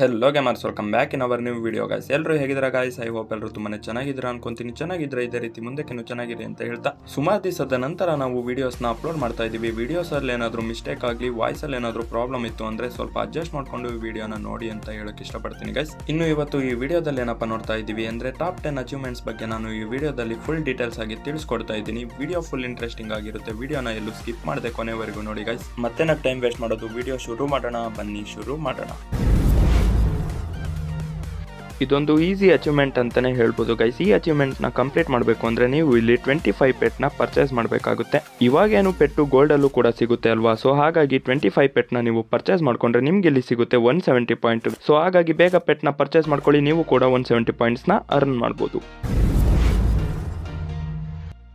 Hello gamers, welcome back in our new video guys. ಎಲ್ಲರೂ ಹೇಗಿದ್ದೀರಾ guys? I hope ಎಲ್ಲರೂ ತುಂಬಾನೇ ಚೆನ್ನಾಗಿದ್ದೀರಾ ಅನ್ಕೊಂತೀನಿ. ಚೆನ್ನಾಗಿದ್ರೆ ಇದೇ ರೀತಿ ಮುಂದಕ್ಕೆ ಚೆನ್ನಾಗಿದೆ ಅಂತ ಹೇಳ್ತಾ ಸುಮಾರು ದಿವಸದ ನಂತರ ನಾವು ವಿಡಿಯೋಸ್ನ ಅಪ್ಲೋಡ್ ಮಾಡ್ತಾ ಇದೀವಿ. ವಿಡಿಯೋಸ್ ಅಲ್ಲಿ ಏನಾದರೂ ಮಿಸ್ಟೇಕ್ ಆಗಲಿ, ವಾಯ್ಸ್ ಅಲ್ಲಿ ಏನಾದರೂ ಪ್ರಾಬ್ಲಮ್ ಇತ್ತು ಅಂದ್ರೆ ಸ್ವಲ್ಪ ಅಡ್ಜಸ್ಟ್ ಮಾಡ್ಕೊಂಡು ಈ ವಿಡಿಯೋನ ನೋಡಿ ಅಂತ ಹೇಳಕ್ ಇಷ್ಟಪಡ್ತೀನಿ ಗೈಸ್. ಇನ್ನು ಇವತ್ತು ಈ ವಿಡಿಯೋದಲ್ಲಿ ಏನಪ್ಪ ನೋಡ್ತಾ ಇದೀವಿ ಅಂದ್ರೆ ಟಾಪ್ 10 ಅಚೀವ್ಮೆಂಟ್ಸ್ ಬಗ್ಗೆ ನಾನು ಈ ವಿಡಿಯೋದಲ್ಲಿ ಫುಲ್ ಡೀಟೇಲ್ಸ್ ಆಗಿ ತಿಳಿಸ್ಕೊಡ್ತಾ ಇದ್ದೀನಿ. ವಿಡಿಯೋ ಫುಲ್ ಇಂಟ್ರೆಸ್ಟಿಂಗ್ ಆಗಿರುತ್ತೆ. ವಿಡಿಯೋನ ಎಲ್ಲೂ ಸ್ಕಿಪ್ ಮಾಡದೆ ಕೊನೆವರೆಗೂ ನೋಡಿ ಗೈಸ್. ಮತ್ತೆ ಟೈಮ್ ವೇಸ್ಟ್ ಮಾಡೋದು, ವಿಡಿಯೋ ಶುರು ಮಾಡೋಣ. ಬನ್ನಿ ಶುರು ಮಾಡೋಣ. ಇದೊಂದು ಈಸಿ ಅಚೀವ್ಮೆಂಟ್ ಅಂತಾನೆ ಹೇಳ್ಬೋದು ಗೈಸ್. ಈ ಅಚೀವ್ಮೆಂಟ್ ನ ಕಂಪ್ಲೀಟ್ ಮಾಡಬೇಕು ಅಂದ್ರೆ ನೀವು ಇಲ್ಲಿ 25 ಪೆಟ್ ನ ಪರ್ಚೇಸ್ ಮಾಡಬೇಕಾಗುತ್ತೆ. ಇವಾಗೇನು ಪೆಟ್ಟು ಗೋಲ್ಡ್ ಅಲ್ಲೂ ಕೂಡ ಸಿಗುತ್ತೆ ಅಲ್ವಾ? ಸೊ ಹಾಗಾಗಿ 25 ಪೆಟ್ ನ ನೀವು ಪರ್ಚೇಸ್ ಮಾಡ್ಕೊಂಡ್ರೆ ನಿಮ್ಗೆ ಇಲ್ಲಿ ಸಿಗುತ್ತೆ 170 ಪಾಯಿಂಟ್. ಸೊ ಹಾಗಾಗಿ ಬೇಗ ಪೆಟ್ ನ ಪರ್ಚೇಸ್ ಮಾಡ್ಕೊಳ್ಳಿ, ನೀವು ಕೂಡ 170 ಪಾಯಿಂಟ್ಸ್ ನ ಅರ್ನ್ ಮಾಡಬಹುದು.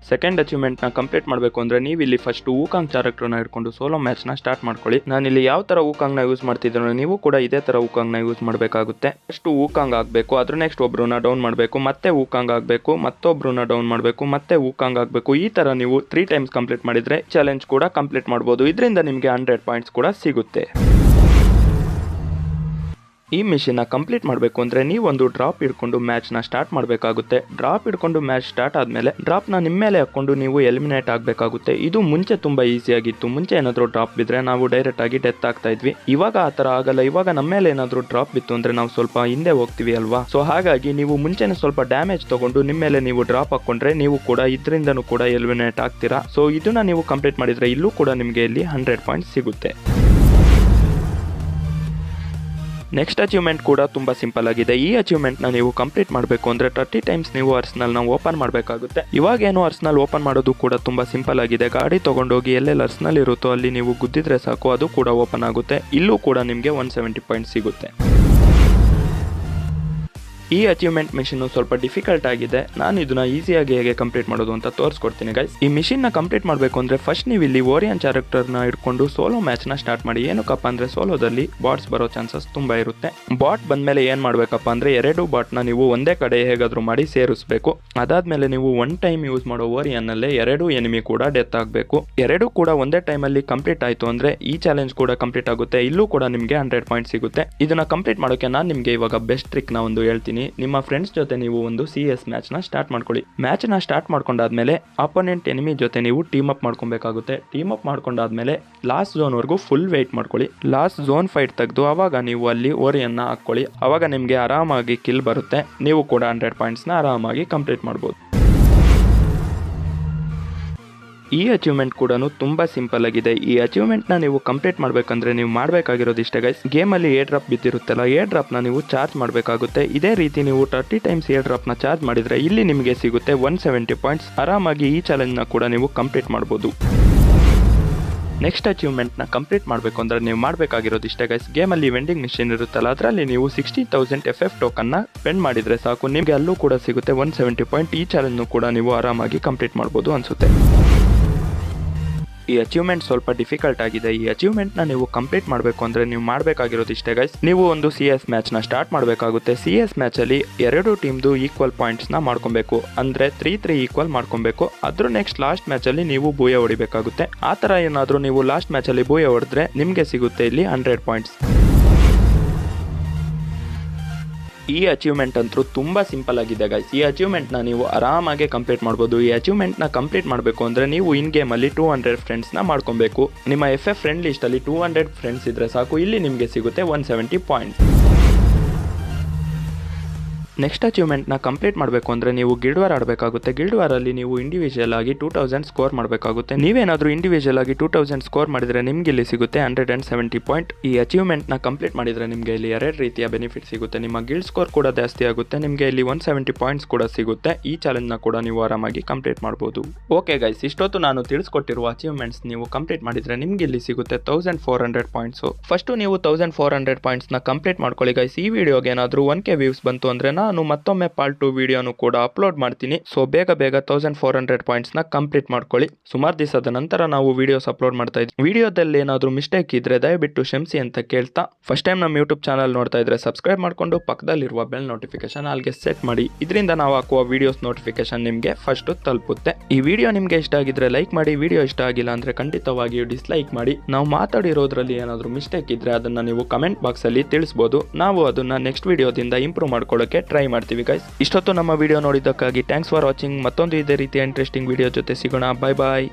ಸೆಕೆಂಡ್ ಅಚೀವ್ಮೆಂಟ್ ನ ಕಂಪ್ಲೀಟ್ ಮಾಡಬೇಕು ಅಂದ್ರೆ ನೀವು ಇಲ್ಲಿ ಫಸ್ಟ್ ವೂಕಾಂಗ್ ಕ್ಯಾರೆಕ್ಟರ್ನ ಹಿಡ್ಕೊಂಡು ಸೋಲೋ ಮ್ಯಾಚ್ ನ ಸ್ಟಾರ್ಟ್ ಮಾಡ್ಕೊಳ್ಳಿ. ನಾನು ಇಲ್ಲಿ ಯಾವ ತರ ವೂಕಾಂಗ್ ನ ಯೂಸ್ ಮಾಡ್ತಿದ್ರು ನೀವು ಕೂಡ ಇದೇ ತರ ವೂಕಾಂಗ್ ನ ಯೂಸ್ ಮಾಡಬೇಕಾಗುತ್ತೆ. ಫಸ್ಟ್ ವೂಕಾಂಗ್ ಆಗಬೇಕು, ಅದ್ರ ನೆಕ್ಸ್ಟ್ ಒಬ್ರನ್ನ ಡೌನ್ ಮಾಡಬೇಕು, ಮತ್ತೆ ವೂಕಾಂಗ್ ಆಗಬೇಕು, ಮತ್ತೊಬ್ರನ್ನ ಡೌನ್ ಮಾಡಬೇಕು, ಮತ್ತೆ ವೂಕಾಂಗ್ ಆಗಬೇಕು. ಈ ತರ ನೀವು 3 ಟೈಮ್ಸ್ ಕಂಪ್ಲೀಟ್ ಮಾಡಿದ್ರೆ ಚಾಲೆಂಜ್ ಕೂಡ ಕಂಪ್ಲೀಟ್ ಮಾಡಬಹುದು. ಇದರಿಂದ ನಿಮಗೆ 100 ಪಾಯಿಂಟ್ಸ್ ಕೂಡ ಸಿಗುತ್ತೆ. ಈ ಮಿಷನ್ ನ ಕಂಪ್ಲೀಟ್ ಮಾಡಬೇಕು ಅಂದ್ರೆ ನೀವೊಂದು ಡ್ರಾಪ್ ಹಿಡ್ಕೊಂಡು ಮ್ಯಾಚ್ ನ ಸ್ಟಾರ್ಟ್ ಮಾಡಬೇಕಾಗುತ್ತೆ. ಡ್ರಾಪ್ ಹಿಡ್ಕೊಂಡು ಮ್ಯಾಚ್ ಸ್ಟಾರ್ಟ್ ಆದ್ಮೇಲೆ ಡ್ರಾಪ್ ನ ನಿಮ್ಮ ಮೇಲೆ ಹಾಕೊಂಡು ನೀವು ಎಲಿಮಿನೇಟ್ ಆಗಬೇಕಾಗುತ್ತೆ. ಇದು ಮುಂಚೆ ತುಂಬಾ ಈಸಿ ಆಗಿತ್ತು. ಮುಂಚೆ ಏನಾದ್ರು ಡ್ರಾಪ್ ಬಿದ್ರೆ ನಾವು ಡೈರೆಕ್ಟ್ ಆಗಿ ಡೆತ್ ಆಗ್ತಾ ಇದ್ವಿ. ಇವಾಗ ಆ ತರ ಆಗಲ್ಲ. ಇವಾಗ ನಮ್ಮ ಮೇಲೆ ಏನಾದ್ರು ಡ್ರಾಪ್ ಬಿತ್ತು ಅಂದ್ರೆ ನಾವು ಸ್ವಲ್ಪ ಹಿಂದೆ ಹೋಗ್ತೀವಿ ಅಲ್ವಾ? ಸೊ ಹಾಗಾಗಿ ನೀವು ಮುಂಚೆನೆ ಸ್ವಲ್ಪ ಡ್ಯಾಮೇಜ್ ತಗೊಂಡು ನಿಮ್ಮ ಮೇಲೆ ನೀವು ಡ್ರಾಪ್ ಹಾಕೊಂಡ್ರೆ ನೀವು ಕೂಡ ಇದರಿಂದನೂ ಕೂಡ ಎಲಿಮಿನೇಟ್ ಆಗ್ತೀರಾ. ಸೊ ಇದನ್ನ ನೀವು ಕಂಪ್ಲೀಟ್ ಮಾಡಿದ್ರೆ ಇಲ್ಲೂ ಕೂಡ ನಿಮಗೆ ಇಲ್ಲಿ 100 ಪಾಯಿಂಟ್ಸ್ ಸಿಗುತ್ತೆ. ನೆಕ್ಸ್ಟ್ ಅಚೀವ್ಮೆಂಟ್ ಕೂಡ ತುಂಬಾ ಸಿಂಪಲ್ ಆಗಿದೆ. ಈ ಅಚೀವ್ಮೆಂಟ್ ನ ನೀವು ಕಂಪ್ಲೀಟ್ ಮಾಡಬೇಕು ಅಂದ್ರೆ 30 ಟೈಮ್ಸ್ ನೀವು ಅರ್ಸನಲ್ ನ ಓಪನ್ ಮಾಡಬೇಕಾಗುತ್ತೆ. ಇವಾಗ ಏನು ಅರ್ಸನಲ್ ಓಪನ್ ಮಾಡೋದು ಕೂಡ ತುಂಬಾ ಸಿಂಪಲ್ ಆಗಿದೆ. ಗಾಡಿ ತಗೊಂಡೋಗಿ ಎಲ್ಲೆಲ್ಲಿ ಅರ್ಸನಲ್ ಇರುತ್ತೋ ಅಲ್ಲಿ ನೀವು ಗುದ್ದಿದ್ರೆ ಸಾಕು, ಅದು ಕೂಡ ಓಪನ್ ಆಗುತ್ತೆ. ಇಲ್ಲೂ ಕೂಡ ನಿಮಗೆ 170 ಪಾಯಿಂಟ್ ಸಿಗುತ್ತೆ. ಈ ಅಚೀವ್ಮೆಂಟ್ ಮಿಷನ್ ಸ್ವಲ್ಪ ಡಿಫಿಕಲ್ಟ್ ಆಗಿದೆ. ನಾನು ಇದನ್ನ ಈಸಿಯಾಗಿ ಹೇಗೆ ಕಂಪ್ಲೀಟ್ ಮಾಡೋದು ಅಂತ ತೋರಿಸ್ಕೊಡ್ತೀನಿ ಗೈಸ್. ಈ ಮಿಷನ್ ನ ಕಂಪ್ಲೀಟ್ ಮಾಡಬೇಕು ಅಂದ್ರೆ ಫಸ್ಟ್ ನೀವು ಇಲ್ಲಿ ಓರಿಯನ್ ಕ್ಯಾರೆಕ್ಟರ್ ನ ಇಟ್ಕೊಂಡು ಸೋಲೋ ಮ್ಯಾಚ್ ನ ಸ್ಟಾರ್ಟ್ ಮಾಡಿ. ಏನಕ್ಕಪ್ಪ ಅಂದ್ರೆ ಸೋಲೋದಲ್ಲಿ ಬಾಟ್ಸ್ ಬರೋ ಚಾನ್ಸಸ್ ತುಂಬಾ ಇರುತ್ತೆ. ಬಾಟ್ ಬಂದ್ಮೇಲೆ ಏನ್ ಮಾಡ್ಬೇಕಪ್ಪ ಅಂದ್ರೆ 2 ಬಾಟ್ ನ ನೀವು ಒಂದೇ ಕಡೆ ಹೇಗಾದ್ರೂ ಮಾಡಿ ಸೇರಿಸಬೇಕು. ಅದಾದ್ಮೇಲೆ ನೀವು 1 ಟೈಮ್ ಯೂಸ್ ಮಾಡೋ ಓರಿಯನ್ ನಲ್ಲೇ 2 ಎನಿಮಿ ಕೂಡ ಡೆತ್ ಆಗಬೇಕು. 2 ಕೂಡ ಒಂದೇ ಟೈಮ್ ಅಲ್ಲಿ ಕಂಪ್ಲೀಟ್ ಆಯ್ತು ಅಂದ್ರೆ ಈ ಚಾಲೆಂಜ್ ಕೂಡ ಕಂಪ್ಲೀಟ್ ಆಗುತ್ತೆ. ಇಲ್ಲೂ ಕೂಡ ನಿಮ್ಗೆ 100 ಪಾಯಿಂಟ್ ಸಿಗುತ್ತೆ. ಇದನ್ನ ಕಂಪ್ಲೀಟ್ ಮಾಡೋಕೆ ನಾನು ನಿಮ್ಗೆ ಇವಾಗ ಬೆಸ್ಟ್ ಟ್ರಿಕ್ ನ ಒಂದು ಹೇಳ್ತೀನಿ. ನಿಮ್ಮ ಫ್ರೆಂಡ್ಸ್ ಜೊತೆ ನೀವು ಒಂದು CS ಮ್ಯಾಚ್ ನ ಸ್ಟಾರ್ಟ್ ಮಾಡ್ಕೊಳ್ಳಿ. ಮ್ಯಾಚ್ ನ ಸ್ಟಾರ್ಟ್ ಮಾಡ್ಕೊಂಡಾದ್ಮೇಲೆ ಅಪೋನೆಂಟ್ ಎನಿಮಿ ಜೊತೆ ನೀವು ಟೀಮ್ ಅಪ್ ಮಾಡ್ಕೊಬೇಕಾಗುತ್ತೆ. ಟೀಮ್ ಅಪ್ ಮಾಡ್ಕೊಂಡಾದ್ಮೇಲೆ ಲಾಸ್ಟ್ ಝೋನ್ ವರೆಗೂ ಫುಲ್ ವೇಟ್ ಮಾಡ್ಕೊಳ್ಳಿ. ಲಾಸ್ಟ್ ಝೋನ್ ಫೈಟ್ ತೆಗೆದು ಅವಾಗ ನೀವು ಅಲ್ಲಿ ಓರಿಯನ್ನ ಹಾಕೊಳ್ಳಿ. ಅವಾಗ ನಿಮ್ಗೆ ಆರಾಮಾಗಿ ಕಿಲ್ ಬರುತ್ತೆ. ನೀವು ಕೂಡ 100 ಪಾಯಿಂಟ್ಸ್ ನ ಆರಾಮಾಗಿ ಕಂಪ್ಲೀಟ್ ಮಾಡಬಹುದು. ಈ ಅಚೀವ್ಮೆಂಟ್ ಕೂಡ ತುಂಬಾ ಸಿಂಪಲ್ ಆಗಿದೆ. ಈ ಅಚೀವ್ಮೆಂಟ್ ನ ನೀವು ಕಂಪ್ಲೀಟ್ ಮಾಡಬೇಕಂದ್ರೆ ನೀವು ಮಾಡಬೇಕಾಗಿರೋದು ಇಷ್ಟೇ ಗೈಸ್. ಗೇಮ್ ಅಲ್ಲಿ ಏರ್ ಡ್ರಾಪ್ ಬಿದ್ದಿರುತ್ತಲ್ಲ, ಏರ್ ಡ್ರಾಪ್ ನ ನೀವು ಚಾರ್ಜ್ ಮಾಡಬೇಕಾಗುತ್ತೆ. ಇದೇ ರೀತಿ ನೀವು 30 ಟೈಮ್ಸ್ ಏರ್ ಡ್ರಾಪ್ ನ ಚಾರ್ಜ್ ಮಾಡಿದ್ರೆ ಇಲ್ಲಿ ನಿಮಗೆ ಸಿಗುತ್ತೆ 170 ಪಾಯಿಂಟ್ಸ್. ಆರಾಮಾಗಿ ಈ ಚಾಲೆಂಜ್ ನ ಕೂಡ ನೀವು ಕಂಪ್ಲೀಟ್ ಮಾಡಬಹುದು. ನೆಕ್ಸ್ಟ್ ಅಚೀವ್ಮೆಂಟ್ ನ ಕಂಪ್ಲೀಟ್ ಮಾಡಬೇಕು ಅಂದ್ರೆ ನೀವು ಮಾಡಬೇಕಾಗಿರೋದು ಇಷ್ಟೇ ಗೈಸ್. ಗೇಮ್ ಅಲ್ಲಿ ವೆಂಡಿಂಗ್ ಮಿಷನ್ ಇರುತ್ತಲ್ಲ, ಅದರಲ್ಲಿ ನೀವು 60,000 FF ಟೋಕನ್ ನ ಸ್ಪೆಂಡ್ ಮಾಡಿದ್ರೆ ಸಾಕು, ನಿಮಗೆ ಅಲ್ಲೂ ಕೂಡ ಸಿಗುತ್ತೆ 170 ಪಾಯಿಂಟ್. ಈ ಚಾಲೆಂಜ್ ಕೂಡ ನೀವು ಆರಾಮಾಗಿ ಕಂಪ್ಲೀಟ್ ಮಾಡಬಹುದು ಅನ್ಸುತ್ತೆ. ಈ ಅಚೀವ್ಮೆಂಟ್ ಸ್ವಲ್ಪ ಡಿಫಿಕಲ್ಟ್ ಆಗಿದೆ. ಈ ಅಚೀವ್ಮೆಂಟ್ ನ ನೀವು ಕಂಪ್ಲೀಟ್ ಮಾಡಬೇಕು ಅಂದ್ರೆ ನೀವು ಮಾಡಬೇಕಾಗಿರೋದು ಇಷ್ಟೇ ಗೈಸ್. ನೀವು ಒಂದು CS ಮ್ಯಾಚ್ ನ ಸ್ಟಾರ್ಟ್ ಮಾಡಬೇಕಾಗುತ್ತೆ. CS ಮ್ಯಾಚ್ ಅಲ್ಲಿ 2 ಟೀಮ್ದು ಈಕ್ವಲ್ ಪಾಯಿಂಟ್ಸ್ ನ ಮಾಡ್ಕೊಬೇಕು. ಅಂದ್ರೆ 3-3 ಈಕ್ವಲ್ ಮಾಡ್ಕೊಬೇಕು. ಅದ್ರ ನೆಕ್ಸ್ಟ್ ಲಾಸ್ಟ್ ಮ್ಯಾಚ್ ಅಲ್ಲಿ ನೀವು ಬೂಯ ಹೊಡಿಬೇಕಾಗುತ್ತೆ. ಆ ತರ ಏನಾದ್ರೂ ನೀವು ಲಾಸ್ಟ್ ಮ್ಯಾಚ್ ಅಲ್ಲಿ ಬೂಯ ಹೊಡೆದ್ರೆ ನಿಮ್ಗೆ ಸಿಗುತ್ತೆ ಇಲ್ಲಿ 100 ಪಾಯಿಂಟ್ಸ್. ಈ ಅಚೀವ್ಮೆಂಟ್ ಅಂತೂ ತುಂಬಾ ಸಿಂಪಲ್ ಆಗಿದೆ ಗೈಸ್. ಈ ಅಚೀವ್ಮೆಂಟ್ ನ ನೀವು ಆರಾಮಾಗಿ ಕಂಪ್ಲೀಟ್ ಮಾಡಬಹುದು. ಈ ಅಚೀವ್ಮೆಂಟ್ ನ ಕಂಪ್ಲೀಟ್ ಮಾಡಬೇಕು ಅಂದ್ರೆ ನೀವು ಇನ್ ಗೇಮ್ ಅಲ್ಲಿ 200 ಫ್ರೆಂಡ್ಸ್ ನ ಮಾಡ್ಕೊಬೇಕು. ನಿಮ್ಮ FF ಫ್ರೆಂಡ್ ಲಿಸ್ಟ್ ಅಲ್ಲಿ 200 ಫ್ರೆಂಡ್ಸ್ ಇದ್ರೆ ಸಾಕು, ಇಲ್ಲಿ ನಿಮಗೆ ಸಿಗುತ್ತೆ 170 ಪಾಯಿಂಟ್ಸ್. ನೆಕ್ಸ್ಟ್ ಅಚೀವ್ಮೆಂಟ್ ನ ಕಂಪ್ಲೀಟ್ ಮಾಡಬೇಕು ಅಂದ್ರೆ ನೀವು ಗಿಲ್ಡ್ ವಾರ್ ಆಡಬೇಕಾಗುತ್ತೆ. ಗಿಲ್ಡ್ ವಾರ್ ಅಲ್ಲಿ ನೀವು ಇಂಡಿವಿಜುವಲ್ ಆಗಿ 2000 ಸ್ಕೋರ್ ಮಾಡಬೇಕಾಗುತ್ತೆ. ನೀವೇನಾದ್ರೂ ಇಂಡಿವಿಜುವಲ್ ಆಗಿ 2000 ಸ್ಕೋರ್ ಮಾಡಿದ್ರೆ ನಿಮ್ಗೆ ಇಲ್ಲಿ ಸಿಗುತ್ತೆ 170 ಪಾಯಿಂಟ್. ಈ ಅಚೀವ್ಮೆಂಟ್ ನ ಕಂಪ್ಲೀಟ್ ಮಾಡಿದ್ರೆ ನಿಮ್ಗೆ ಇಲ್ಲಿ 2 ರೀತಿಯ ಬೆನಿಫಿಟ್ ಸಿಗುತ್ತೆ. ನಿಮ್ಮ ಗಿಲ್ಡ್ ಸ್ಕೋರ್ ಕೂಡ ಜಾಸ್ತಿ ಆಗುತ್ತೆ, ನಿಮ್ಗೆ ಇಲ್ಲಿ 170 ಪಾಯಿಂಟ್ಸ್ ಕೂಡ ಸಿಗುತ್ತೆ. ಈ ಚಾಲೆಂಜ್ ನ ಕೂಡ ನೀವು ಆರಾಮಾಗಿ ಕಂಪ್ಲೀಟ್ ಮಾಡಬಹುದು. ಓಕೆ ಗೈಸ್, ಇಷ್ಟೊತ್ತು ನಾನು ತಿಳಿಸ್ಕೊಟ್ಟಿರುವ ಅಚೀವ್ಮೆಂಟ್ಸ್ ನೀವು ಕಂಪ್ಲೀಟ್ ಮಾಡಿದ್ರೆ ನಿಮ್ಗೆ ಇಲ್ಲಿ ಸಿಗುತ್ತೆ 1400 ಪಾಯಿಂಟ್ಸ್. ಫಸ್ಟ್ ನೀವು 1400 ಪಾಯಿಂಟ್ಸ್ ನ ಕಂಪ್ಲೀಟ್ ಮಾಡ್ಕೊಳ್ಳಿ ಗೈಸ್. ಈ ವಿಡಿಯೋಗೆ ಏನಾದ್ರೂ 1K ವ್ಯೂಸ್ ಬಂತು ಅಂದ್ರೆ ನಾನು ಮತ್ತೊಮ್ಮೆ ಪಾರ್ಟ್ 2 ವಿಡಿಯೋನು ಕೂಡ ಅಪ್ಲೋಡ್ ಮಾಡ್ತೀನಿ. ಸೊ ಬೇಗ 1400 ಪಾಯಿಂಟ್ಸ್ನ ಕಂಪ್ಲೀಟ್ ಮಾಡ್ಕೊಳ್ಳಿ. ಸುಮಾರು ದಿವಸದ ನಂತರ ನಾವು ವಿಡಿಯೋಸ್ ಅಪ್ಲೋಡ್ ಮಾಡ್ತಾ ಇದ್ದೀವಿ. ವಿಡಿಯೋದಲ್ಲಿ ಏನಾದರೂ ಮಿಸ್ಟೇಕ್ ಇದ್ರೆ ದಯವಿಟ್ಟು ಕ್ಷಮಿಸಿ ಅಂತ ಕೇಳ್ತಾ, ಫಸ್ಟ್ ಟೈಮ್ ನಮ್ಮ ಯೂಟ್ಯೂಬ್ ಚಾನಲ್ ನೋಡ್ತಾ ಇದ್ರೆ ಸಬ್ಸ್ಕ್ರೈಬ್ ಮಾಡ್ಕೊಂಡು ಪಕ್ಕದಲ್ಲಿರುವ ಬೆಲ್ ನೋಟಿಫಿಕೇಶನ್ ಆಲ್ಗೆ ಸೆಟ್ ಮಾಡಿ. ಇದರಿಂದ ನಾವು ಹಾಕುವ ವಿಡಿಯೋಸ್ ನೋಟಿಫಿಕೇಶನ್ ನಿಮಗೆ ಫಸ್ಟ್ ತಲುಪುತ್ತೆ. ಈ ವಿಡಿಯೋ ನಿಮಗೆ ಇಷ್ಟ ಆಗಿದ್ರೆ ಲೈಕ್ ಮಾಡಿ, ವಿಡಿಯೋ ಇಷ್ಟ ಆಗಿಲ್ಲ ಅಂದ್ರೆ ಖಂಡಿತವಾಗಿಯೂ ಡಿಸ್ಲೈಕ್ ಮಾಡಿ. ನಾವು ಮಾತಾಡಿರೋದ್ರಲ್ಲಿ ಏನಾದರೂ ಮಿಸ್ಟೇಕ್ ಇದ್ರೆ ಅದನ್ನ ನೀವು ಕಮೆಂಟ್ ಬಾಕ್ಸ್ ಅಲ್ಲಿ ತಿಳಿಸಬಹುದು. ನಾವು ಅದನ್ನ ನೆಕ್ಸ್ಟ್ ವಿಡಿಯೋದಿಂದ ಇಂಪ್ರೂವ್ ಮಾಡ್ಕೊಳ್ಳೋಕೆ ಟ್ರೈ ಮಾಡ್ತೀವಿ ಗೈಸ್. ಇಷ್ಟೊತ್ತು ನಮ್ಮ ವಿಡಿಯೋ ನೋಡಿದ್ದಕ್ಕಾಗಿ ಥ್ಯಾಂಕ್ಸ್ ಫಾರ್ ವಾಚಿಂಗ್. ಮತ್ತೊಂದು ಇದೇ ರೀತಿಯ ಇಂಟ್ರೆಸ್ಟಿಂಗ್ ವಿಡಿಯೋ ಜೊತೆ ಸಿಗೋಣ. ಬಾಯ್ ಬಾಯ್.